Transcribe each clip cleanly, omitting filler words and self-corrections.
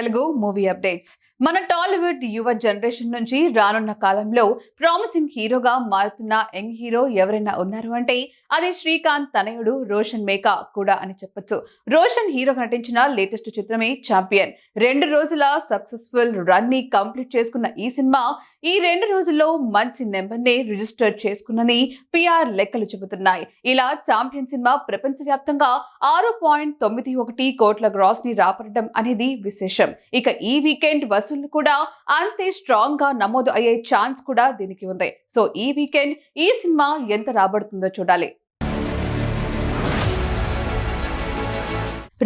Telugu movie updates. మన టాలీవుడ్ యువ generation నుంచి రానున్న కాలంలో ప్రామిసింగ్ హీరోగా మారుతున్న యంగ్ హీరో ఎవరైనా ఉన్నారు అంటే అది శ్రీకాంత్ తనయుడు రోషన్ మేకా కూడా అని చెప్పొచ్చు. రోషన్ హీరోగా నటించిన లేటెస్ట్ చిత్రమే ఛాంపియన్. 2 రోజుల సక్సెస్ఫుల్ రన్ ని కంప్లీట్ చేసుకున్న ఈ సినిమా ఈ 2 రోజుల్లో మంచి నెంబర్ ని రిజిస్టర్ చేసుకున్నని పిఆర్ లెక్కలు చెబుతున్నాయి. ఇలా ఛాంపియన్ సినిమా ప్రపంచవ్యాప్తంగా 6.91 కోట్ల గ్రాస్ ని రాబట్టడం అనేది విశేషం. ఇక ఈ వీకెండ్ వసూళ్లు కూడా అంతే స్ట్రాంగ్ గా నమోదు అయ్యే ఛాన్స్ కూడా దీనికి ఉంది. సో ఈ వీకెండ్ ఈ సినిమా ఎంత రాబడుతుందో చూడాలి.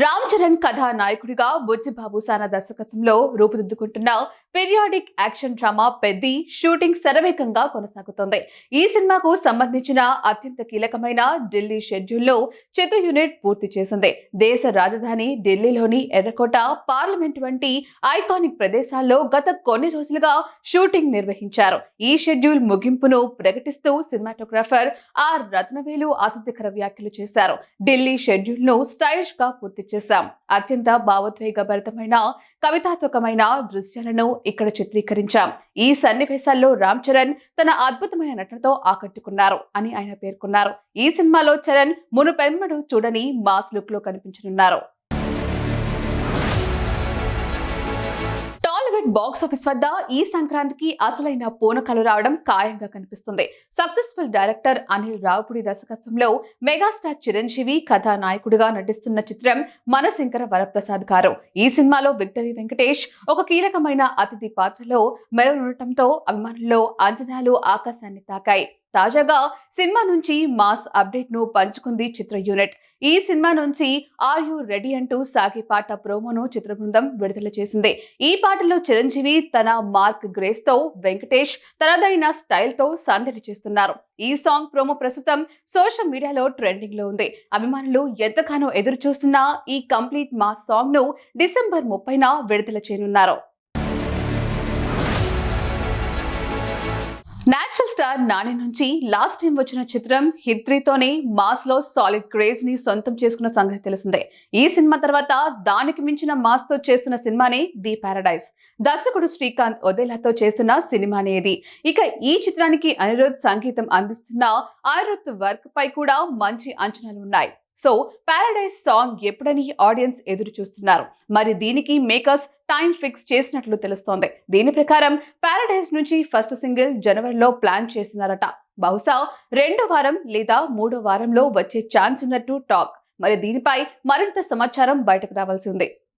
రామ్ చరణ్ కథానాయకుడిగా బుచ్చిబాబు సానా దర్శకత్వంలో రూపుదిద్దుకుంటున్న periodic action drama Peddi shooting శరవేగంగా కొనసాగుతోంది. ఈ సినిమాకు సంబంధించిన అత్యంత కీలకమైన ఢిల్లీ షెడ్యూల్లో చిత్ర యూనిట్ పూర్తి చేసింది. దేశ రాజధాని ఢిల్లీలోని ఎర్రకోట, పార్లమెంట్ వంటి ఐకానిక్ ప్రదేశాల్లో గత కొన్ని రోజులుగా షూటింగ్ నిర్వహించారు. ఈ షెడ్యూల్ ముగింపును ప్రకటిస్తూ సినిమాటోగ్రాఫర్ ఆర్ రత్నవేలు ఆసక్తికర వ్యాఖ్యలు చేశారు. ఢిల్లీ షెడ్యూల్ ను స్టైలిష్ గా పూర్తి చేశాం. అత్యంత భావోద్వేగభరితమైన కవితాత్మకమైన దృశ్యాలను ఇక్కడ చిత్రీకరించాం. ఈ సన్నివేశాల్లో రామ్ చరణ్ తన అద్భుతమైన నటనతో ఆకట్టుకున్నారు అని ఆయన పేర్కొన్నారు. ఈ సినిమాలో చరణ్ మునుపెన్నడూ చూడని మాస్ లుక్ లో కనిపించనున్నారు. టాలీవుడ్ బాక్స్ ఆఫీస్ వద్ద ఈ సంక్రాంతికి అసలైన పూనకాలు రావడం ఖాయంగా కనిపిస్తుంది. సక్సెస్ఫుల్ డైరెక్టర్ అనిల్ రావుపూడి దర్శకత్వంలో మెగాస్టార్ చిరంజీవి కథానాయకుడిగా నటిస్తున్న చిత్రం మనశంకర వరప్రసాద్ గారు. ఈ సినిమాలో విక్టరీ వెంకటేష్ ఒక కీలకమైన అతిథి పాత్రలో మెరుగునటంతో అభిమానుల్లో అంచనాలు ఆకాశాన్ని తాకాయి. తాజాగా సినిమా నుంచి మాస్ అప్డేట్ ను పంచుకుంది చిత్ర యూనిట్. ఈ సినిమా నుంచి ఆర్ యు రెడీ అంటూ సాగే పాట ప్రోమోను చిత్ర బృందం విడుదల చేసింది. ఈ పాటలో చిరంజీవి తన మార్క్ గ్రేస్ తో, వెంకటేష్ తనదైన స్టైల్ తో సందడి చేస్తున్నారు. ఈ సాంగ్ ప్రోమో ప్రస్తుతం సోషల్ మీడియాలో ట్రెండింగ్ లో ఉంది. అభిమానులు ఎంతగానో ఎదురు చూస్తున్న ఈ కంప్లీట్ మాస్ సాంగ్ ను డిసెంబర్ 30న విడుదల చేయనున్నారు. నేచురల్ స్టార్ నాని నుంచి లాస్ట్ టైం వచ్చిన చిత్రం హిట్ 3తోనే మాస్ లో సాలిడ్ క్రేజ్ ని సొంతం చేసుకున్న సంగతి తెలిసిందే. ఈ సినిమా తర్వాత దానికి మించిన మాస్ తో చేస్తున్న సినిమానే ది పారడైజ్. దర్శకుడు శ్రీకాంత్ ఒదేలాతో చేస్తున్న సినిమానే ఇది. ఇక ఈ చిత్రానికి అనిరుద్ సంగీతం అందిస్తున్న అనిరుద్ వర్క్ పై కూడా మంచి అంచనాలు ఉన్నాయి. సో పారడైజ్ సాంగ్ ఎప్పుడని ఆడియన్స్ ఎదురు చూస్తున్నారు. మరి దీనికి మేకర్స్ టైం ఫిక్స్ చేసినట్లు తెలుస్తోంది. దీని ప్రకారం పారడైజ్ నుంచి ఫస్ట్ సింగిల్ జనవరిలో ప్లాన్ చేస్తున్నారట. బహుశా 2వ వారం లేదా 3వ వారంలో వచ్చే ఛాన్స్ ఉన్నట్టు టాక్. మరి దీనిపై మరింత సమాచారం బయటకు రావాల్సి ఉంది.